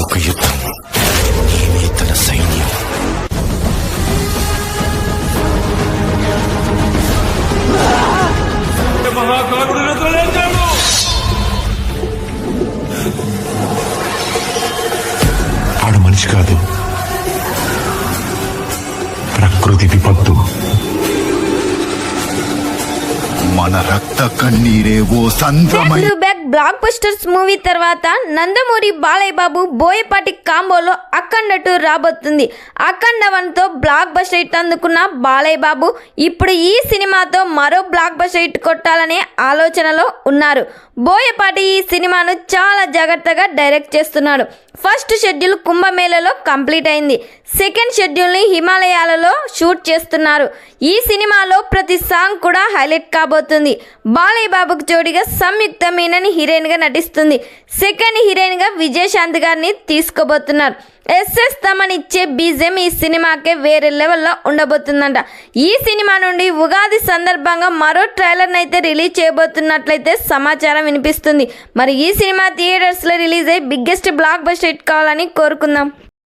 ఇదొక యుద్ధం, నేనే తన సైన్యం. ఆడు మనిషి కాదు, ప్రకృతి విపత్తు. మన రక్త కన్నీరే ఓ సంద్రమై. బ్యాక్ బ్లాక్ బస్టర్స్ మూవీ తర్వాత నందమూరి బాలయ్య బాబు బోయపాటి కాంబోలో అఖండ 2 రాబోతుంది. అఖండ 1తో బ్లాక్ బస్టర్ హిట్ అందుకున్న బాలయ్య బాబు ఇప్పుడు ఈ సినిమాతో మరో బ్లాక్ బస్టర్ హిట్ కొట్టాలనే ఆలోచనలో ఉన్నారు. బోయపాటి ఈ సినిమాను చాలా జాగ్రత్తగా డైరెక్ట్ చేస్తున్నాడు. ఫస్ట్ షెడ్యూల్ కుంభమేళలో కంప్లీట్ అయింది. సెకండ్ షెడ్యూల్ని హిమాలయాలలో షూట్ చేస్తున్నారు. ఈ సినిమాలో ప్రతి సాంగ్ కూడా హైలైట్ కాబోతుంది. బాలయ్య బాబుకు జోడిగా సంయుక్త మీనన్ హీరోయిన్గా నటిస్తుంది. సెకండ్ హీరోయిన్గా విజయశాంతి గారిని తీసుకోబోతున్నారు. ఎస్ఎస్ తమన్ ఇచ్చే బీజం ఈ సినిమాకే వేరే లెవెల్లో ఉండబోతుందంట. ఈ సినిమా నుండి ఉగాది సందర్భంగా మరో ట్రైలర్ని అయితే రిలీజ్ చేయబోతున్నట్లయితే సమాచారం వినిపిస్తుంది. మరి ఈ సినిమా థియేటర్స్లో రిలీజ్ అయ్యి బిగ్గెస్ట్ బ్లాక్ బస్టర్ హిట్ కావాలని కోరుకుందాం.